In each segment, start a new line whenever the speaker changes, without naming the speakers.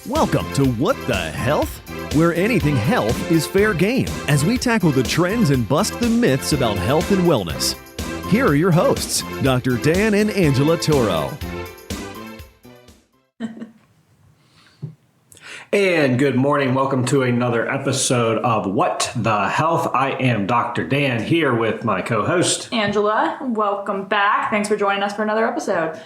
Welcome to What the Health? Where anything health is fair game as we tackle the trends and bust the myths about health and wellness. Here are your hosts, Dr. Dan and Angela Toro.
And good morning. Welcome to another episode of What the Health. I am Dr. Dan here with my co-host,
Angela. Welcome back. Thanks for joining us for another episode.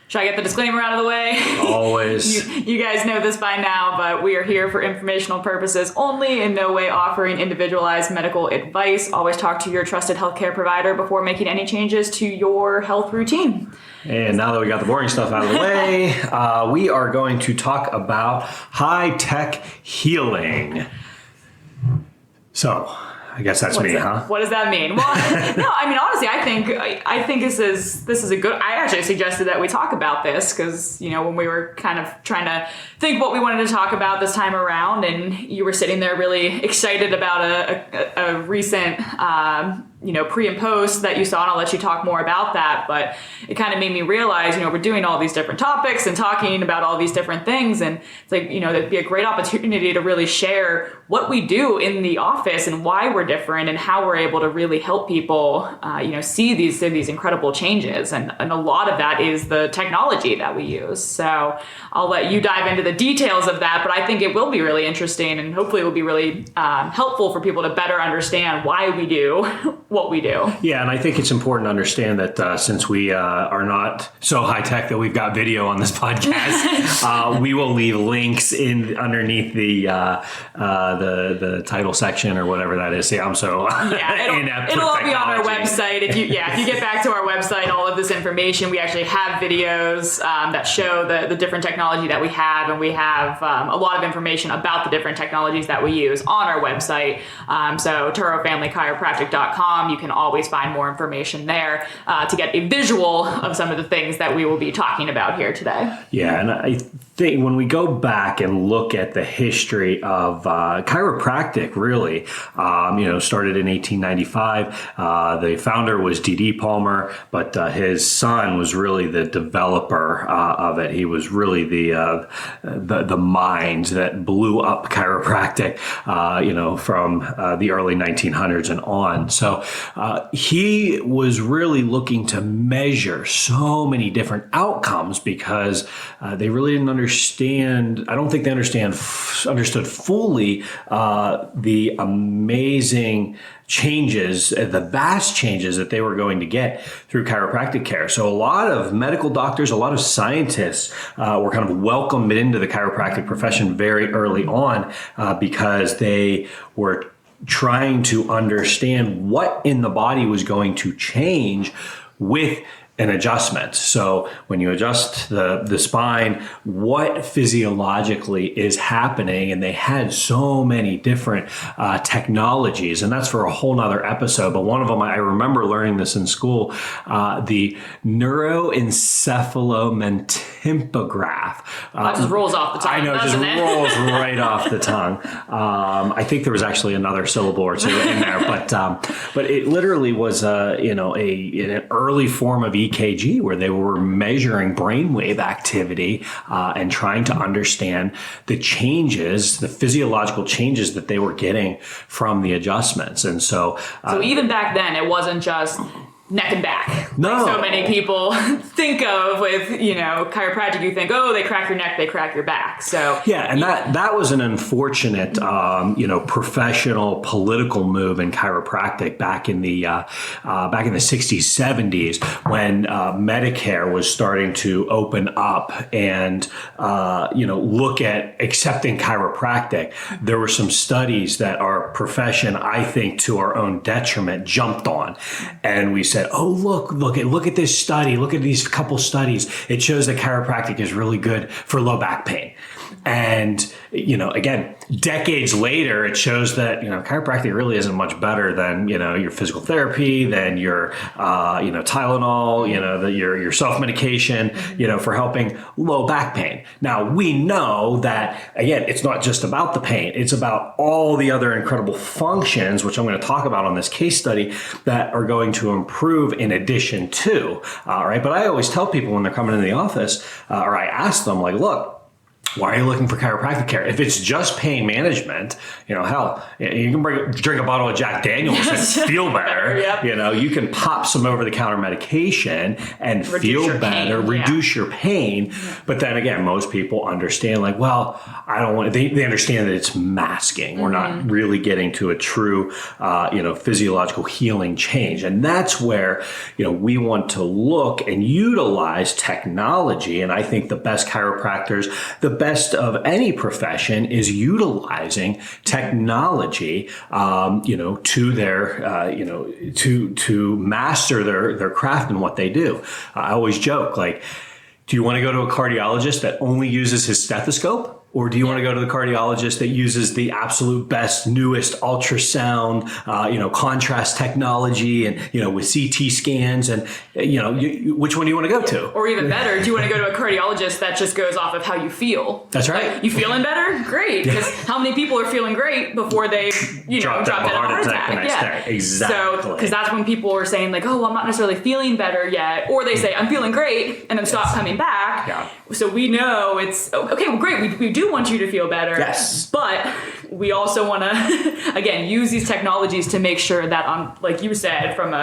Should I get the disclaimer out of the way?
Always.
You guys know this by now, but we are here for informational purposes only, in no way offering individualized medical advice. Always talk to your trusted healthcare provider before making any changes to your health routine.
And now that we got the boring stuff out of the way, we are going to talk about high-tech healing. So, I guess that's me, huh?
What does that mean? Well, no, I mean, honestly, I think this is a good. I actually suggested that we talk about this because, you know, when we were kind of trying to think what we wanted to talk about this time around, and you were sitting there really excited about a recent pre and post that you saw, and I'll let you talk more about that. But it kind of made me realize, we're doing all these different topics and talking about all these different things, and it's like, it'd be a great opportunity to really share what we do in the office and why we're different and how we're able to really help people, see these incredible changes. And a lot of that is the technology that we use. So I'll let you dive into the details of that, but I think it will be really interesting and hopefully it will be really helpful for people to better understand why we do what we do.
Yeah, and I think it's important to understand that since we are not so high tech that we've got video on this podcast, we will leave links in underneath the title section or whatever that is. See, I'm so inept.
It'll all
with
be on our
technology.
website. If you get back to our website, all of this information, we actually have videos that show the different technology that we have, and we have a lot of information about the different technologies that we use on our website. So ToroFamilyChiropractic.com. You can always find more information there to get a visual of some of the things that we will be talking about here today. Yeah,
and I think when we go back and look at the history of chiropractic, really, started in 1895. The founder was D.D. Palmer, but his son was really the developer of it. He was really the mind that blew up chiropractic, from the early 1900s and on. So he was really looking to measure so many different outcomes because they really didn't understand. I don't think they understood fully the amazing changes, the vast changes that they were going to get through chiropractic care. So a lot of medical doctors, a lot of scientists were kind of welcomed into the chiropractic profession very early on because they were trying to understand what in the body was going to change with an adjustment. So when you adjust the spine, what physiologically is happening? And they had so many different technologies, and that's for a whole nother episode. But one of them, I remember learning this in school, the neuroencephalomentigraph.
That just rolls off the tongue.
I know, it just rolls right off the tongue. I think there was actually another syllable or two in there, but it literally was an early form of EKG where they were measuring brainwave activity and trying to understand the changes, the physiological changes that they were getting from the adjustments. And so
even back then, it wasn't just neck and back.
No.
Like so many people think of with, chiropractic, you think, oh, they crack your neck, they crack your back. So
yeah, and that was an unfortunate, professional political move in chiropractic back in the 60s, 70s when Medicare was starting to open up and look at accepting chiropractic. There were some studies that our profession, I think, to our own detriment, jumped on, and we said, oh, look at this study. Look at these couple studies. It shows that chiropractic is really good for low back pain. And, again, decades later, it shows that, chiropractic really isn't much better than, your physical therapy, than your, Tylenol, your self-medication, for helping low back pain. Now, we know that, again, it's not just about the pain. It's about all the other incredible functions, which I'm going to talk about on this case study, that are going to improve in addition to, all right? But I always tell people when they're coming into the office, or I ask them, like, look, why are you looking for chiropractic care? If it's just pain management, hell, you can drink a bottle of Jack Daniels and feel better.
Yep.
You can pop some over-the-counter medication and feel better, reduce your pain. Yeah. But then again, most people understand I don't want to, they understand that it's masking. We're not really getting to a true, physiological healing change. And that's where, we want to look and utilize technology. And I think the best chiropractors, the best of any profession, is utilizing technology, to their, to master their craft and what they do. I always joke, do you want to go to a cardiologist that only uses his stethoscope? Or do you want to go to the cardiologist that uses the absolute best, newest ultrasound, contrast technology and, with CT scans and, which one do you want to go to?
Or even better, do you want to go to a cardiologist that just goes off of how you feel?
That's right.
You feeling better? Great. Because how many people are feeling great before they, drop dead of a heart attack?
The next day. Exactly.
So, because that's when people are saying I'm not necessarily feeling better yet. Or they say, I'm feeling great, and then stop coming back. Yeah. So we know it's, okay, well, great. We do want you to feel better.
Yes.
But we also want to, again, use these technologies to make sure that, like you said, from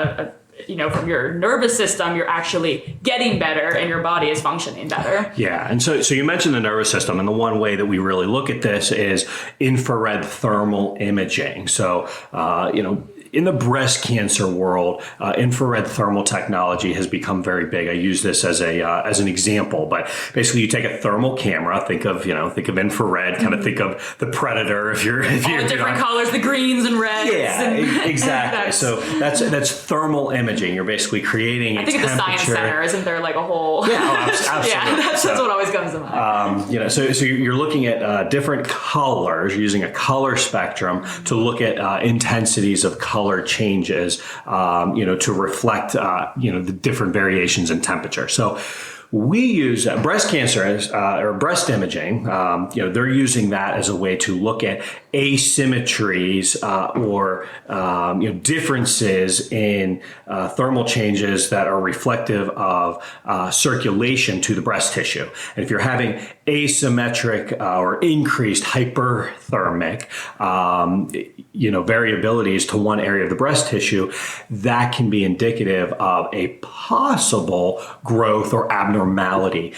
from your nervous system, you're actually getting better and your body is functioning better.
Yeah. And so you mentioned the nervous system, and the one way that we really look at this is infrared thermal imaging. So, in the breast cancer world, infrared thermal technology has become very big. I use this as an example, but basically you take a thermal camera, think of infrared, kind of think of the Predator. If you're
all the different colors, the greens and reds.
Yeah, exactly. So that's thermal imaging. You're basically creating a temperature.
I think at the Science Center, isn't there a whole?
Yeah, absolutely.
Yeah, that's what always comes to mind.
So you're looking at different colors, using a color spectrum to look at intensities of color changes, to reflect, the different variations in temperature. So we use breast cancer or breast imaging. They're using that as a way to look at asymmetries or differences in thermal changes that are reflective of circulation to the breast tissue. And if you're having asymmetric or increased hyperthermic variabilities to one area of the breast tissue, that can be indicative of a possible growth or abnormality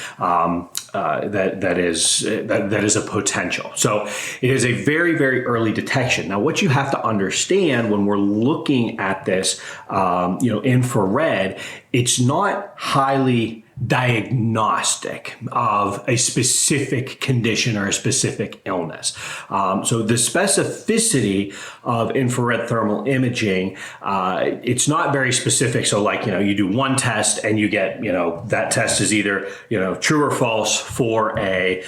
that is a potential. So it is a very, very early detection. Now, what you have to understand when we're looking at this, infrared, it's not highly diagnostic of a specific condition or a specific illness. So the specificity of infrared thermal imaging, it's not very specific. So you do one test and you get, that test is either, true or false for a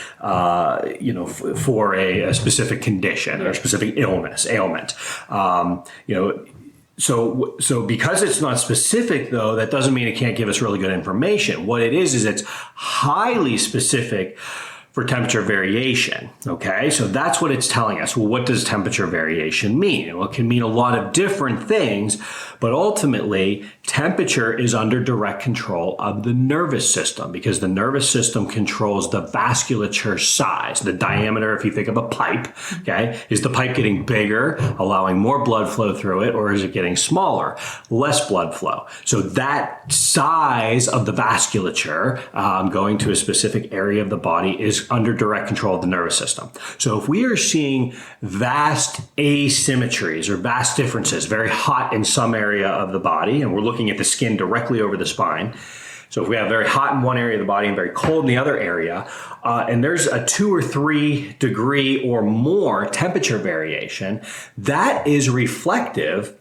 specific condition or a specific ailment. So because it's not specific, though, that doesn't mean it can't give us really good information. What it is it's highly specific for temperature variation. Okay, so that's what it's telling us. Well, what does temperature variation mean? Well, it can mean a lot of different things, but ultimately, temperature is under direct control of the nervous system because the nervous system controls the vasculature size, the diameter. If you think of a pipe, okay, is the pipe getting bigger, allowing more blood flow through it, or is it getting smaller, less blood flow? So that size of the vasculature going to a specific area of the body is under direct control of the nervous system. So if we are seeing vast asymmetries or vast differences, very hot in some area of the body, and we're looking at the skin directly over the spine. So if we have very hot in one area of the body and very cold in the other area, and there's a 2 or 3 degree or more temperature variation, that is reflective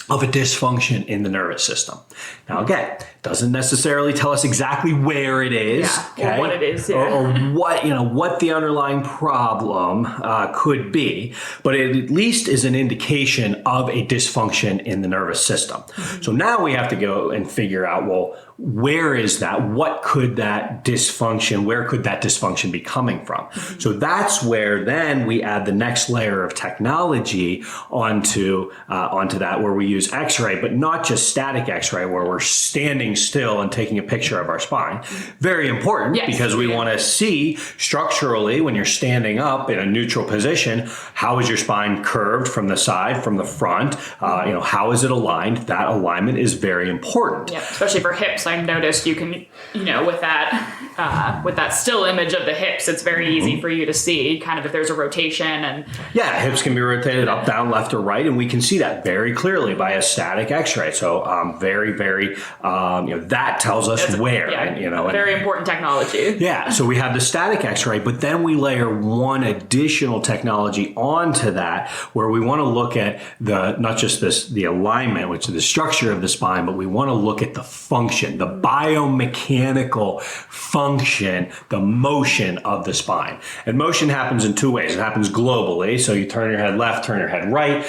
of a dysfunction in the nervous system. Now, again, doesn't necessarily tell us exactly where it is,
or what it is,
or what the underlying problem could be, but it at least is an indication of a dysfunction in the nervous system. Mm-hmm. So now we have to go and figure out, well, where is that? What could that dysfunction? Where could that dysfunction be coming from? Mm-hmm. So that's where then we add the next layer of technology onto that, where we use X-ray, but not just static X-ray, where we're standing standing still and taking a picture of our spine. Very important because we want to see structurally when you're standing up in a neutral position, how is your spine curved from the side, from the front? How is it aligned? That alignment is very important.
Yeah, especially for hips. I noticed you can, with that still image of the hips, it's very easy for you to see kind of if there's a rotation and
hips can be rotated up, down, left, or right, and we can see that very clearly by a static X-ray. So very, very, that tells us where.
Very important technology.
Yeah, so we have the static X-ray, but then we layer one additional technology onto that, where we want to look at not just the alignment, which is the structure of the spine, but we want to look at the function, the biomechanical function, the motion of the spine. And motion happens in two ways. It happens globally, so you turn your head left, turn your head right,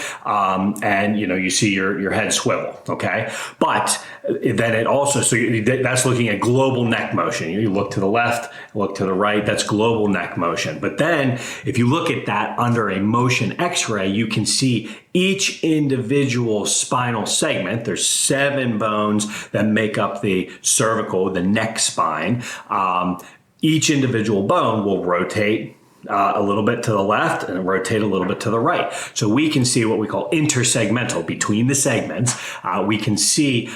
and you see your head swivel. Okay, but then it also that's looking at global neck motion. You look to the left, look to the right. That's global neck motion. But then if you look at that under a motion X-ray, you can see each individual spinal segment. There's 7 bones that make up the cervical, the neck spine. Each individual bone will rotate a little bit to the left and rotate a little bit to the right. So we can see what we call intersegmental between the segments. We can see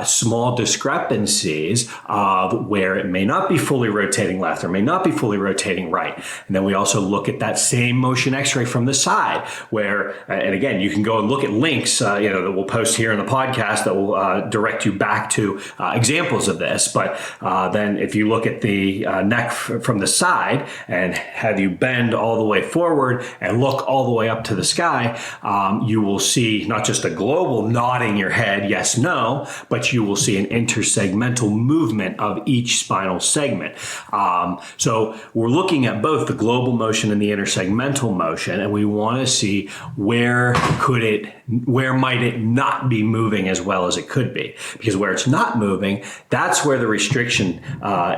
small discrepancies of where it may not be fully rotating left or may not be fully rotating right. And then we also look at that same motion X-ray from the side where, and again, you can go and look at links, that we'll post here in the podcast that will direct you back to examples of this. But then if you look at the neck from the side and have you bend all the way forward and look all the way up to the sky, you will see not just a global nodding your head, yes, no, but you will see an intersegmental movement of each spinal segment. So we're looking at both the global motion and the intersegmental motion, and we want to see where might it not be moving as well as it could be. Because where it's not moving, that's where the restriction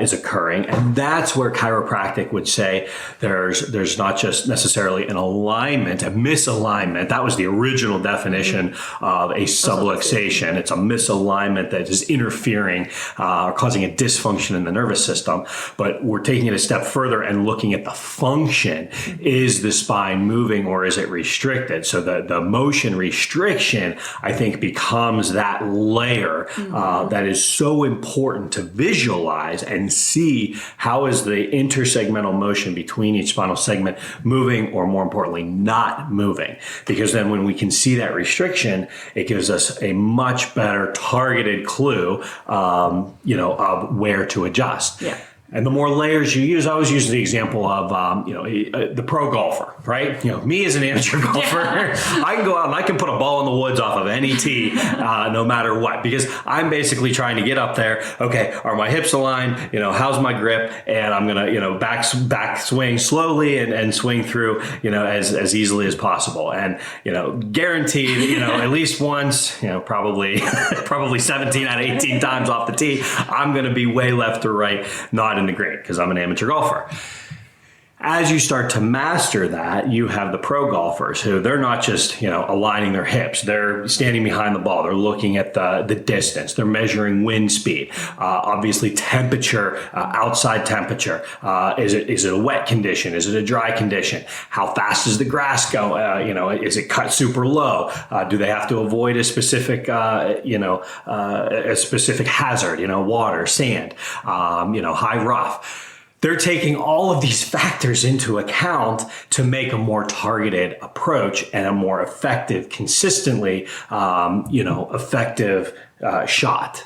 is occurring, and that's where chiropractic would say there's not just necessarily an alignment, a misalignment. That was the original definition of a subluxation. It's a misalignment that is interfering or causing a dysfunction in the nervous system. But we're taking it a step further and looking at the function. Is the spine moving or is it restricted? So the motion restriction, I think, becomes that layer that is so important to visualize and see how is the intersegmental motion between each spinal segment moving, or more importantly, not moving. Because then when we can see that restriction, it gives us a much better targeted clue, of where to adjust.
Yeah.
And the more layers you use, I always use the example of, the pro golfer, right? Me as an amateur golfer, I can go out and I can put a ball in the woods off of any tee, no matter what, because I'm basically trying to get up there. Okay, are my hips aligned? How's my grip? And I'm going to, back swing slowly and swing through, as easily as possible. And, guaranteed, at least once, probably 17 out of 18 times off the tee, I'm going to be way left or right, not in the green, because I'm an amateur golfer. As you start to master that, you have the pro golfers who they're not just, aligning their hips. They're standing behind the ball. They're looking at the distance. They're measuring wind speed. Obviously temperature, outside temperature. Is it a wet condition? Is it a dry condition? How fast is the grass go? Is it cut super low? Do they have to avoid a specific, a specific hazard, water, sand, high rough? They're taking all of these factors into account to make a more targeted approach and a more effective, consistently, effective shot.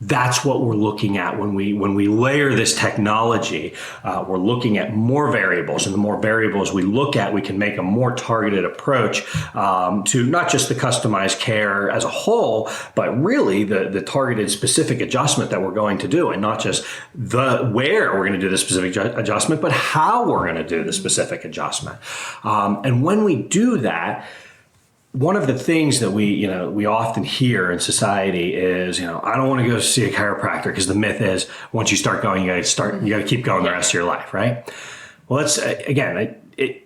That's what we're looking at when we layer this technology. We're looking at more variables, and the more variables we look at, we can make a more targeted approach to not just the customized care as a whole, but really the targeted specific adjustment that we're going to do, and not just where we're going to do the specific adjustment, but how we're going to do the specific adjustment. And when we do that, one of the things that we often hear in society is, I don't want to go see a chiropractor, because the myth is once you start going, you got to keep going the rest of your life, right? Well, that's again,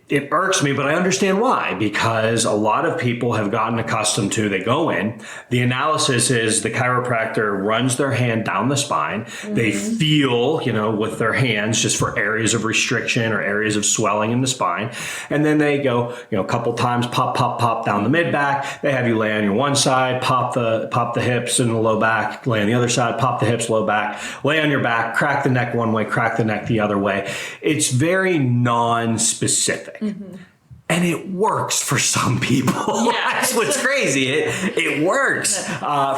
it irks me, but I understand why, because a lot of people have gotten accustomed to, they go in, the analysis is the chiropractor runs their hand down the spine. They feel, with their hands just for areas of restriction or areas of swelling in the spine. And then they go, a couple times, pop, pop, pop down the mid back. They have you lay on your one side, pop the hips and the low back, lay on the other side, pop the hips, low back, lay on your back, crack the neck one way, crack the neck the other way. It's very non-specific. And it works for some people.
Yeah.
That's what's crazy. It works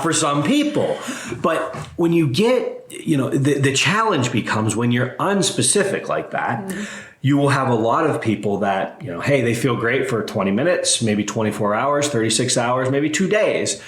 for some people. But when you get, the challenge becomes when you're unspecific like that, you will have a lot of people that, hey, they feel great for 20 minutes, maybe 24 hours, 36 hours, maybe 2 days.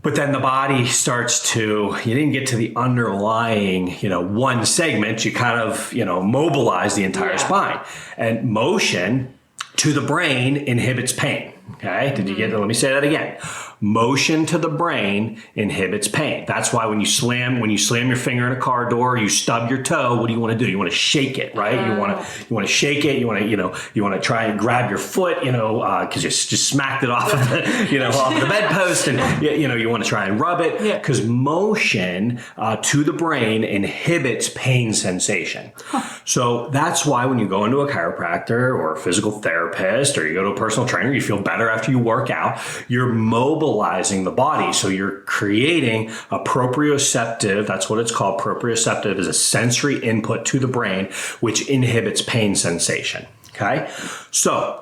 But then the body starts to, you didn't get to the underlying, one segment, you kind of, mobilize the entire spine. And motion to the brain inhibits pain. Okay. Did you get it? Let me say that again. Motion to the brain inhibits pain. That's why when you slam your finger in a car door, you stub your toe, what do you want to do? You want to shake it, right? You want to shake it. You want to try and grab your foot, because you just smacked it off of the, off the bedpost, and you want to try and rub it, because motion to the brain inhibits pain sensation. So that's why when you go into a chiropractor or a physical therapist, or you go to a personal trainer, you feel better after you work out, you're mobilizing the body. So you're creating a proprioceptive, that's what it's called. Proprioceptive is a sensory input to the brain, which inhibits pain sensation. Okay. So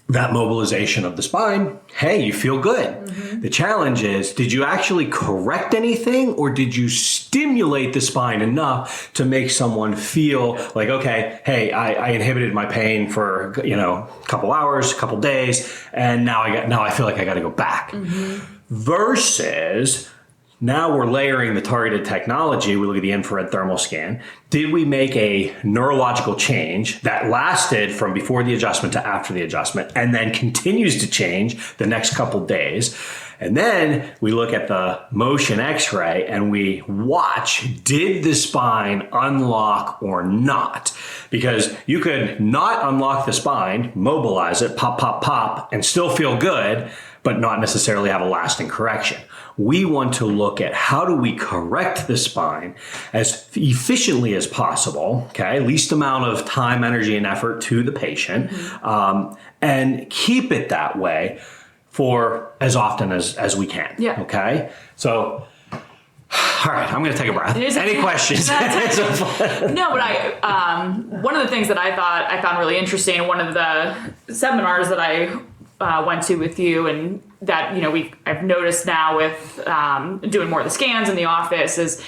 that mobilization of the spine, hey, you feel good. The challenge is, did you actually correct anything, or did you stimulate the spine enough to make someone feel like, okay, hey, I inhibited my pain for, a couple hours, a couple days, and now I feel like I got to go back. Versus now we're layering the targeted technology. We look at the infrared thermal scan. Did we make a neurological change that lasted from before the adjustment to after the adjustment, and then continues to change the next couple days? And then we look at the motion x-ray and we watch, did the spine unlock or not? Because you could not unlock the spine, mobilize it, pop, pop, pop, and still feel good, but not necessarily have a lasting correction. We want to look at how do we correct the spine as efficiently as possible, okay? Least amount of time, energy, and effort to the patient, and keep it that way for as often as we can, okay? So, all right, I'm going to take a breath. Any questions?
No, but one of the things that I found really interesting in one of the seminars that I went to with you, and that I've noticed now with doing more of the scans in the office is,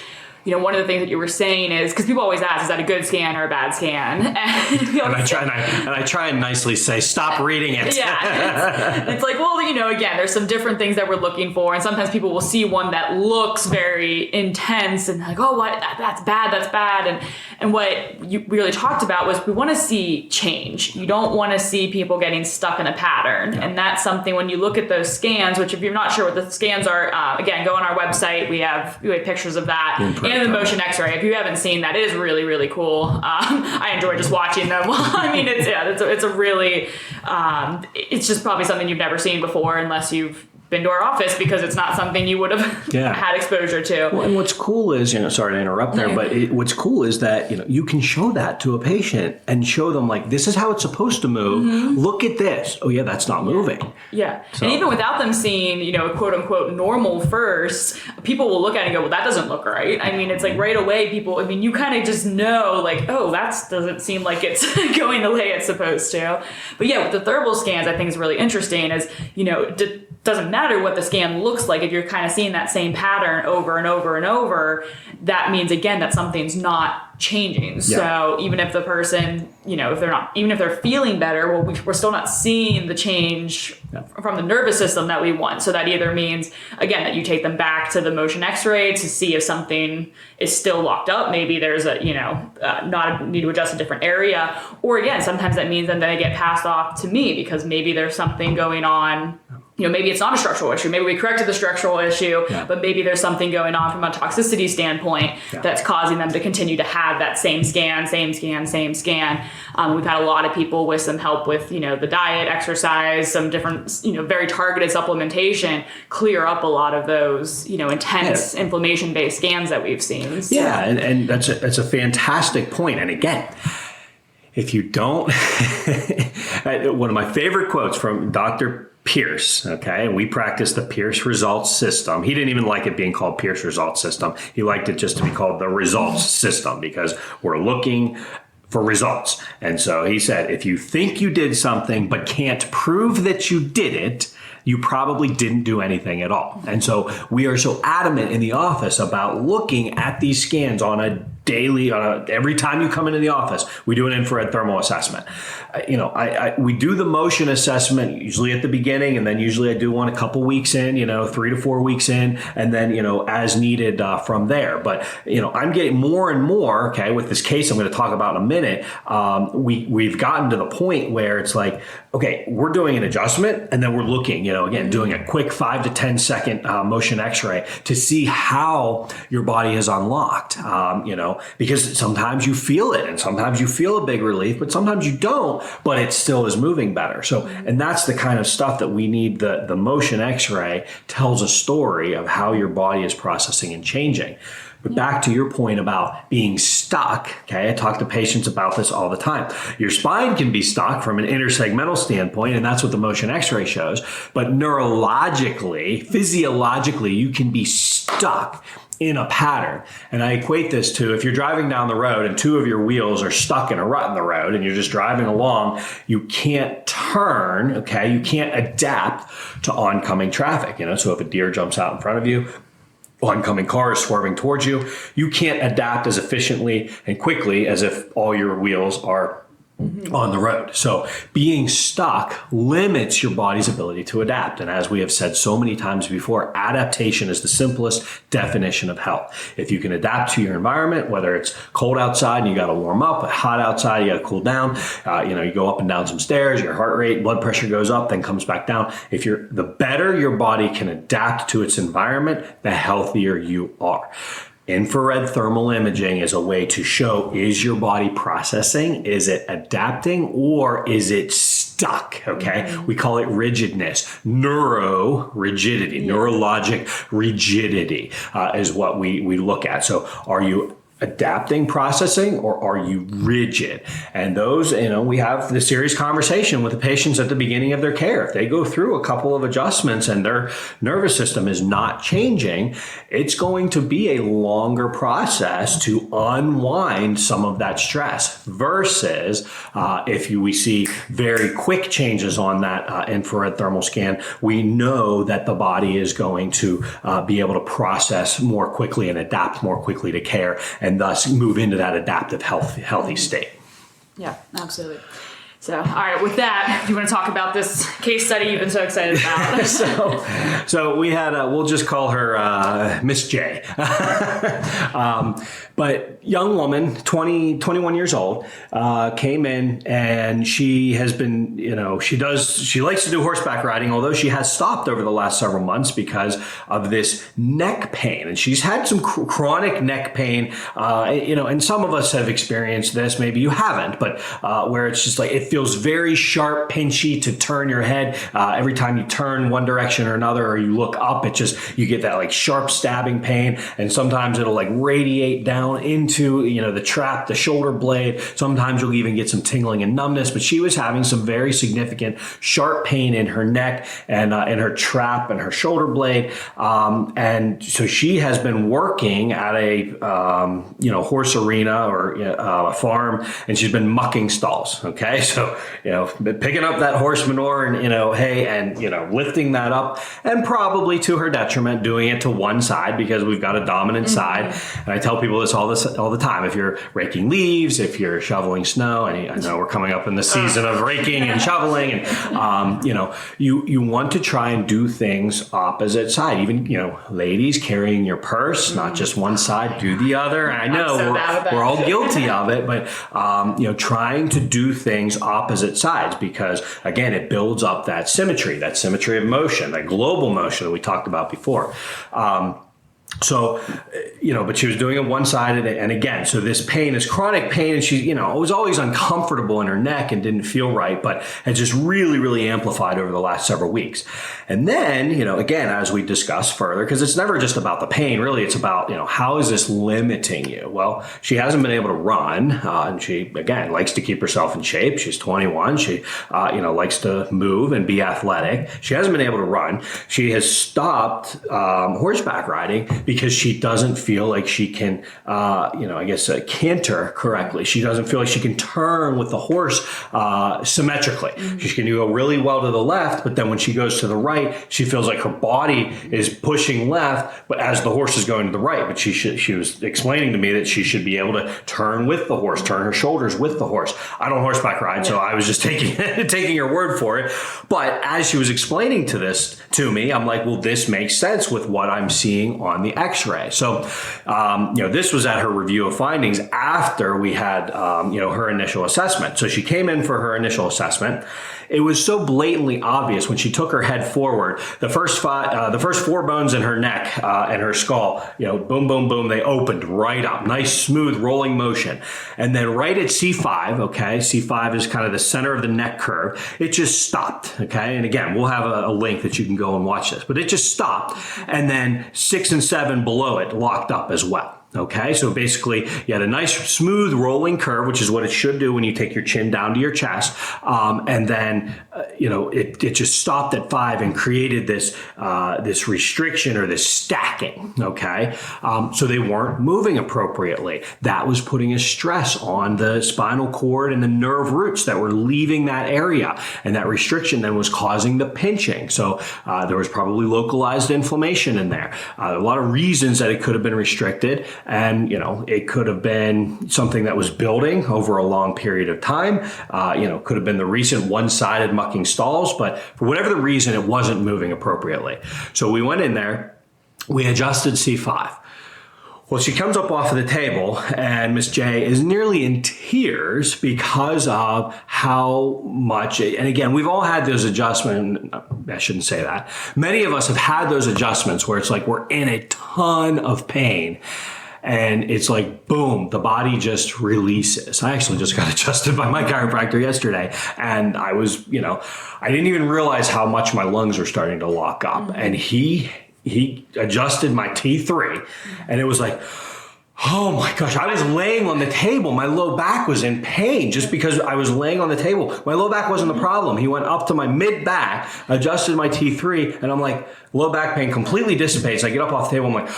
one of the things that you were saying is, because people always ask, is that a good scan or a bad scan? And
I try and nicely say, stop reading it.
Yeah, it's like, well, again, there's some different things that we're looking for, and sometimes people will see one that looks very intense and like, oh, what? That's bad. And what we really talked about was we want to see change. You don't want to see people getting stuck in a pattern, and that's something when you look at those scans. Which, if you're not sure what the scans are, again, go on our website. We have pictures of that. And the motion x-ray. If you haven't seen that, it is really, really cool. I enjoy just watching them. I mean, it's a really, it's just probably something you've never seen before unless you've been to our office, because it's not something you would have had exposure to.
Well, and what's cool is, sorry to interrupt there, but what's cool is that, you can show that to a patient and show them like, this is how it's supposed to move. Look at this. Oh yeah, that's not moving.
Yeah. So. And even without them seeing, quote unquote normal first, people will look at it and go, well, that doesn't look right. I mean, it's like right away you kind of just know like, oh, that doesn't seem like it's going the way it's supposed to. But yeah, with the thermal scans, I think is really interesting is, doesn't matter what the scan looks like. If you're kind of seeing that same pattern over and over and over, that means again that something's not changing. Yeah. So even if the person, if they're feeling better, well, we're still not seeing the change from the nervous system that we want. So that either means again that you take them back to the motion x-ray to see if something is still locked up. Maybe there's need to adjust a different area, or again, sometimes that means then they get passed off to me because maybe there's something going on maybe it's not a structural issue. Maybe we corrected the structural issue, but maybe there's something going on from a toxicity standpoint that's causing them to continue to have that same scan. We've had a lot of people with some help with, the diet, exercise, some different, very targeted supplementation, clear up a lot of those, intense inflammation-based scans that we've seen. So.
Yeah, and that's a fantastic point. And again, if you don't, one of my favorite quotes from Dr. Pierce, okay, and we practice the Pierce results system. He didn't even like it being called Pierce results system. He liked it just to be called the results system because we're looking for results. And so he said, if you think you did something but can't prove that you did it, you probably didn't do anything at all. And so we are so adamant in the office about looking at these scans on a daily, every time you come into the office, we do an infrared thermal assessment. We do the motion assessment usually at the beginning, and then usually I do one a couple weeks in, 3 to 4 weeks in, and then, as needed from there. But, I'm getting more and more, okay, with this case I'm going to talk about in a minute, we've gotten to the point where it's like, okay, we're doing an adjustment, and then we're looking, again, doing a quick 5 to 10 second motion x-ray to see how your body is unlocked, because sometimes you feel it and sometimes you feel a big relief, but sometimes you don't, but it still is moving better. So, and that's the kind of stuff that we need. The motion x-ray tells a story of how your body is processing and changing. But back to your point about being stuck, okay, I talk to patients about this all the time. Your spine can be stuck from an intersegmental standpoint, and that's what the motion x-ray shows. But neurologically, physiologically, you can be stuck in a pattern. And I equate this to if you're driving down the road and two of your wheels are stuck in a rut in the road and you're just driving along, you can't turn, okay? You can't adapt to oncoming traffic, So if a deer jumps out in front of you, oncoming car is swerving towards you, you can't adapt as efficiently and quickly as if all your wheels are on the road. So being stuck limits your body's ability to adapt. And as we have said so many times before, adaptation is the simplest definition of health. If you can adapt to your environment, whether it's cold outside and you got to warm up, hot outside, you got to cool down, you go up and down some stairs, your heart rate, blood pressure goes up, then comes back down. The better your body can adapt to its environment, the healthier you are. Infrared thermal imaging is a way to show, is your body processing? Is it adapting or is it stuck? Okay. We call it rigidness. Neurorigidity, neurologic rigidity is what we look at. So are you adapting, processing, or are you rigid? And those, we have the serious conversation with the patients at the beginning of their care. If they go through a couple of adjustments and their nervous system is not changing, it's going to be a longer process to unwind some of that stress versus if we see very quick changes on that infrared thermal scan, we know that the body is going to be able to process more quickly and adapt more quickly to care, and thus move into that adaptive, healthy state.
Yeah, absolutely. So, all right, with that, do you want to talk about this case study you've been so excited about?
so we had, we'll just call her Miss J. But young woman, 21 years old, came in and she has been, she likes to do horseback riding, although she has stopped over the last several months because of this neck pain. And she's had some chronic neck pain, and some of us have experienced this, maybe you haven't, but where it's just like, it feels very sharp, pinchy to turn your head. Every time you turn one direction or another, or you look up, you get that like sharp stabbing pain. And sometimes it'll like radiate down into, the trap, the shoulder blade. Sometimes you'll even get some tingling and numbness, but she was having some very significant sharp pain in her neck and in her trap and her shoulder blade. And so she has been working at a, horse arena or a farm, and she's been mucking stalls. Okay. So, picking up that horse manure and, hay and, lifting that up, and probably to her detriment, doing it to one side because we've got a dominant side. And I tell people this all the time. If you're raking leaves, if you're shoveling snow, and I know we're coming up in the season of raking and shoveling, and, you want to try and do things opposite side. Even, ladies carrying your purse, not just one side, do the other. And I know we're all guilty of it, but, trying to do things opposite sides because, again, it builds up that symmetry of motion, that global motion that we talked about before. So, but she was doing it one-sided, and again, so this pain, this chronic pain, and she, was always uncomfortable in her neck and didn't feel right, but it just really, really amplified over the last several weeks. And then, again, as we discuss further, because it's never just about the pain, really, it's about, how is this limiting you? Well, she hasn't been able to run, and she, again, likes to keep herself in shape. She's 21. She, likes to move and be athletic. She hasn't been able to run. She has stopped horseback riding because she doesn't feel like she can, canter correctly. She doesn't feel like she can turn with the horse symmetrically. Mm-hmm. She can go really well to the left, but then when she goes to the right, she feels like her body is pushing left, but as the horse is going to the right. But she was explaining to me that she should be able to turn with the horse, turn her shoulders with the horse. I don't horseback ride, so I was just taking her word for it. But as she was explaining this to me, I'm like, well, this makes sense with what I'm seeing on the x-ray. So, this was at her review of findings after we had, her initial assessment. So she came in for her initial assessment. It was so blatantly obvious when she took her head forward, the first 4 bones in her neck and her skull, boom, boom, boom, they opened right up. Nice, smooth, rolling motion. And then right at C5, okay, C5 is kind of the center of the neck curve, it just stopped, okay? And again, we'll have a link that you can go and watch this, but it just stopped. And then 6 and 7 below it locked up as well. Okay, so basically you had a nice smooth rolling curve, which is what it should do when you take your chin down to your chest. And then, it just stopped at 5 and created this restriction or this stacking. Okay, so they weren't moving appropriately. That was putting a stress on the spinal cord and the nerve roots that were leaving that area. And that restriction then was causing the pinching. So there was probably localized inflammation in there. A lot of reasons that it could have been restricted. And, it could have been something that was building over a long period of time. Could have been the recent one-sided mucking stalls, but for whatever the reason, it wasn't moving appropriately. So we went in there, we adjusted C5. Well, she comes up off of the table and Miss J is nearly in tears because of how much, and again, we've all had those adjustments. I shouldn't say that. Many of us have had those adjustments where it's like we're in a ton of pain. And it's like, boom, the body just releases. I actually just got adjusted by my chiropractor yesterday. And I was, I didn't even realize how much my lungs were starting to lock up. Mm-hmm. And he adjusted my T3 and it was like, oh my gosh, I was laying on the table. My low back was in pain just because I was laying on the table. My low back wasn't the problem. He went up to my mid back, adjusted my T3, and I'm like, low back pain completely dissipates. I get up off the table. I'm like,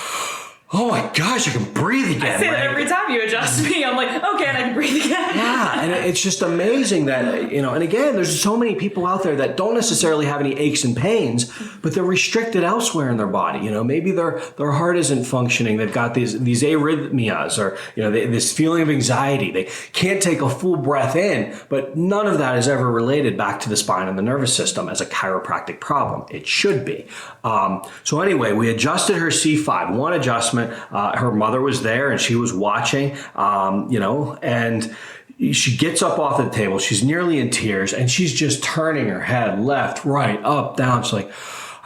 oh my gosh, I can breathe again.
I say that every time you adjust me. I'm like, okay, and I can breathe again.
Yeah, and it's just amazing that, and again, there's so many people out there that don't necessarily have any aches and pains, but they're restricted elsewhere in their body. Maybe their heart isn't functioning. They've got these arrhythmias or, this feeling of anxiety. They can't take a full breath in, but none of that is ever related back to the spine and the nervous system as a chiropractic problem. It should be. So anyway, we adjusted her C5, one adjustment. Her mother was there and she was watching, and she gets up off the table. She's nearly in tears and she's just turning her head left, right, up, down. She's like,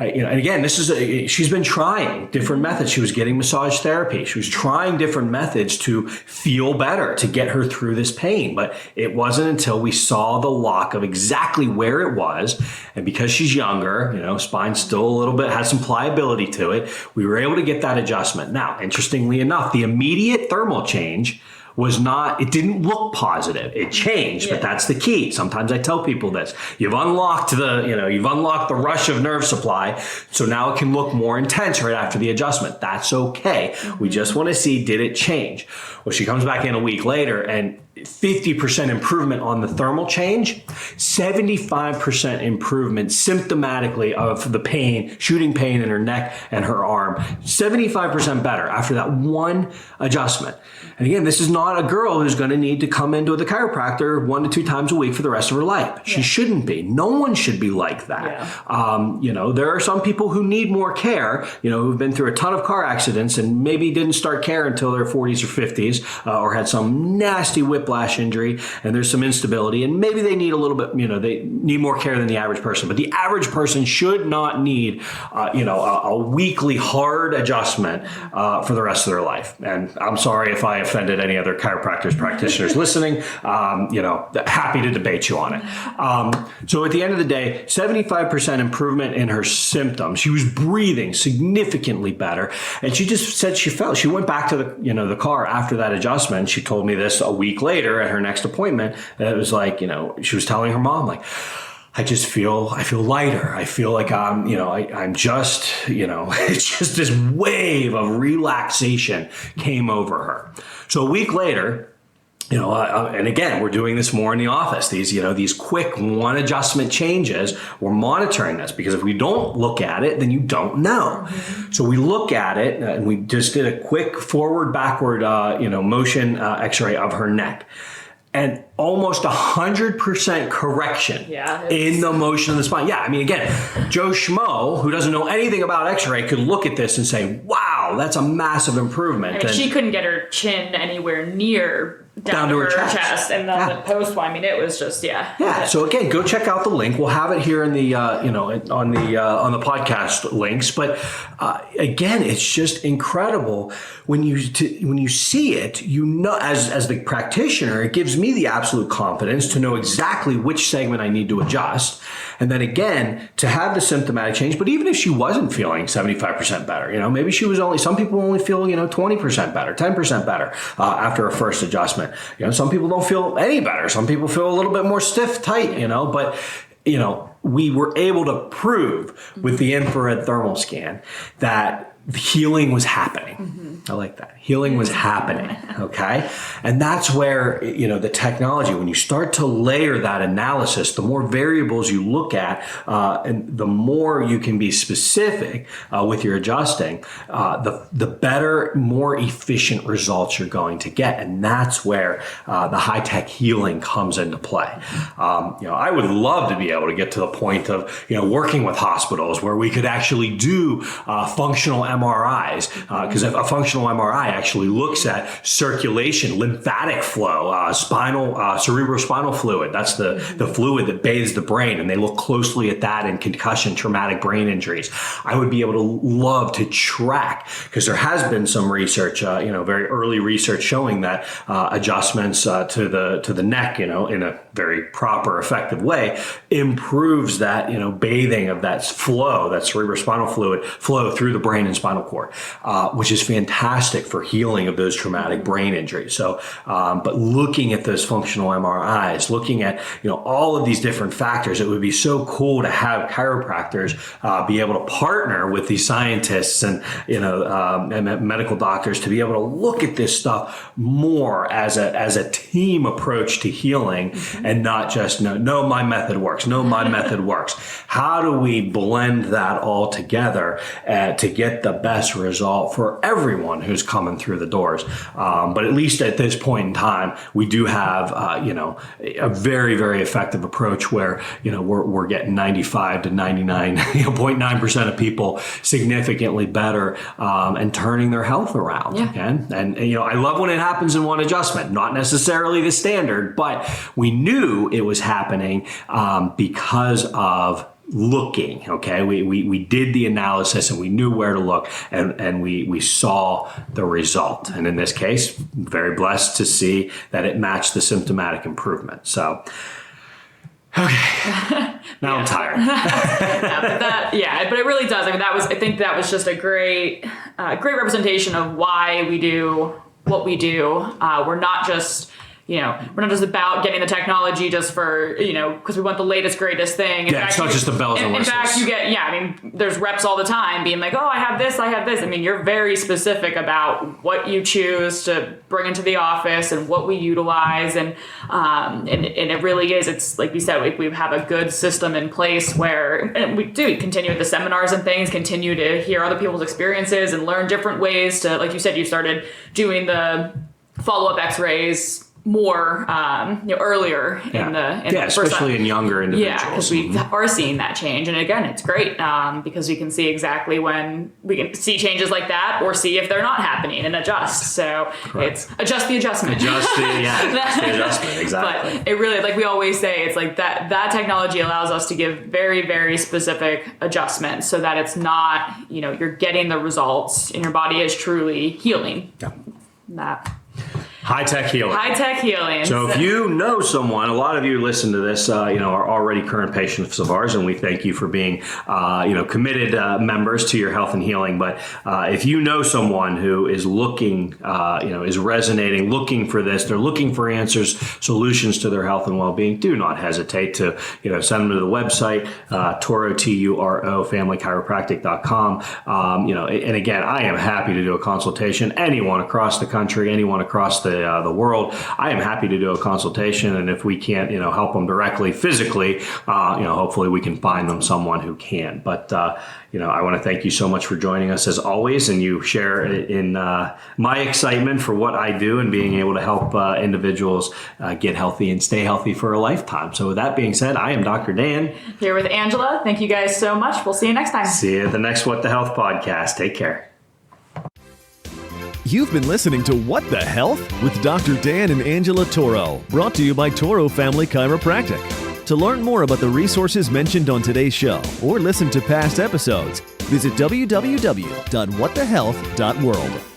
and again, she's been trying different methods. She was getting massage therapy. She was trying different methods to feel better, to get her through this pain. But it wasn't until we saw the lock of exactly where it was. And because she's younger, spine still a little bit, has some pliability to it, we were able to get that adjustment. Now, interestingly enough, the immediate thermal change it didn't look positive. It changed, but that's the key. Sometimes I tell people this. You've unlocked the rush of nerve supply, so now it can look more intense right after the adjustment. That's okay. We just want to see, did it change? Well, she comes back in a week later and 50% improvement on the thermal change, 75% improvement symptomatically of the pain, shooting pain in her neck and her arm, 75% better after that one adjustment. And again, this is not a girl who's going to need to come into the chiropractor 1 to 2 times a week for the rest of her life. She shouldn't be. No one should be like that. Yeah. There are some people who need more care, who've been through a ton of car accidents and maybe didn't start care until their 40s or 50s, or had some nasty whiplash whiplash injury and there's some instability, and maybe they need a little bit, they need more care than the average person. But the average person should not need, a weekly hard adjustment for the rest of their life. And I'm sorry if I offended any other chiropractors, practitioners listening. Happy to debate you on it. So at the end of the day, 75% improvement in her symptoms. She was breathing significantly better, and she just said she felt. She went back to the car after that adjustment. She told me this a week later at her next appointment. And it was like, she was telling her mom, like, I feel lighter. I feel like I'm just, it's just this wave of relaxation came over her. So a week later, and again, we're doing this more in the office. These quick one adjustment changes, we're monitoring this, because if we don't look at it, then you don't know. Mm-hmm. So we look at it, and we just did a quick forward, backward, motion x-ray of her neck. And almost 100% correction in the motion of the spine. Yeah, I mean, again, Joe Schmo, who doesn't know anything about x-ray, could look at this and say, wow, that's a massive improvement.
She couldn't get her chin anywhere near down to her chest. And then the post one, I mean, it was just,
Yeah, so again, go check out the link. We'll have it here in the, on the podcast links. But again, it's just incredible when you see it, as the practitioner, it gives me the absolute confidence to know exactly which segment I need to adjust. And then again, to have the symptomatic change. But even if she wasn't feeling 75% better, maybe she was some people only feel, 20% better, 10% better after a first adjustment. Some people don't feel any better. Some people feel a little bit more stiff, tight, but we were able to prove with the infrared thermal scan that healing was happening. Mm-hmm. I like that. Healing was happening. Okay. And that's where, the technology, when you start to layer that analysis, the more variables you look at, and the more you can be specific with your adjusting, the better, more efficient results you're going to get. And that's where the high-tech healing comes into play. I would love to be able to get to the point of, working with hospitals where we could actually do functional MRIs, because a functional MRI actually looks at circulation, lymphatic flow, cerebrospinal fluid. That's the fluid that bathes the brain, and they look closely at that in concussion, traumatic brain injuries. I would be able to love to track, because there has been some research, very early research showing that adjustments to the neck, in a very proper, effective way, improves that, bathing of that flow, that cerebrospinal fluid flow through the brain and spinal cord, which is fantastic for healing of those traumatic brain injuries. So, but looking at those functional MRIs, looking at, all of these different factors, it would be so cool to have chiropractors be able to partner with these scientists and, and medical doctors to be able to look at this stuff more as a team approach to healing, mm-hmm. and not just, no, my method works. No, my method works. How do we blend that all together to get the best result for everyone who's coming through the doors? But at least at this point in time, we do have, a very, very effective approach where, we're getting 95 to 99.9% of people significantly better, and turning their health around.
Yeah.
Okay? And, I love when it happens in one adjustment, not necessarily the standard, but we knew it was happening, because of looking. Okay. We did the analysis and we knew where to look, and we saw the result. And in this case, very blessed to see that it matched the symptomatic improvement. So, okay. Now I'm tired.
But it really does. I think that was just a great representation of why we do what we do. We're not just about getting the technology just for, because we want the latest, greatest thing.
It's not just the bells and whistles.
In fact, you get, there's reps all the time being like, oh, I have this. You're very specific about what you choose to bring into the office and what we utilize. And it really is, it's like you said, we have a good system in place where, and we do continue with the seminars and things, continue to hear other people's experiences and learn different ways to, like you said, you started doing the follow-up x-rays more earlier in the
especially in younger individuals.
Yeah, because we are seeing that change, and again, it's great because we can see exactly when we can see changes like that, or see if they're not happening and adjust. So it's adjust the adjustment.
Adjust the adjustment, exactly.
But it really, like we always say, it's like that technology allows us to give very, very specific adjustments so that it's not, you're getting the results and your body is truly healing.
Yeah.
That.
High-tech healing.
High-tech healing.
So if you know someone, a lot of you listen to this, are already current patients of ours, and we thank you for being, committed members to your health and healing. But if you know someone who is looking, is resonating, looking for this, they're looking for answers, solutions to their health and well-being, do not hesitate to, send them to the website, Turo, Turo, familychiropractic.com. And again, I am happy to do a consultation. Anyone across the country, anyone across the world, I am happy to do a consultation, and if we can't help them directly physically, hopefully we can find them someone who can. But I want to thank you so much for joining us as always, and you share in my excitement for what I do and being able to help individuals get healthy and stay healthy for a lifetime. So with that being said, I am Dr. Dan,
here with Angela. Thank you guys so much. We'll see you next time.
See you at the next What the Health podcast. Take care.
You've been listening to What the Health with Dr. Dan and Angela Toro, brought to you by Toro Family Chiropractic. To learn more about the resources mentioned on today's show or listen to past episodes, visit www.whatthehealth.world.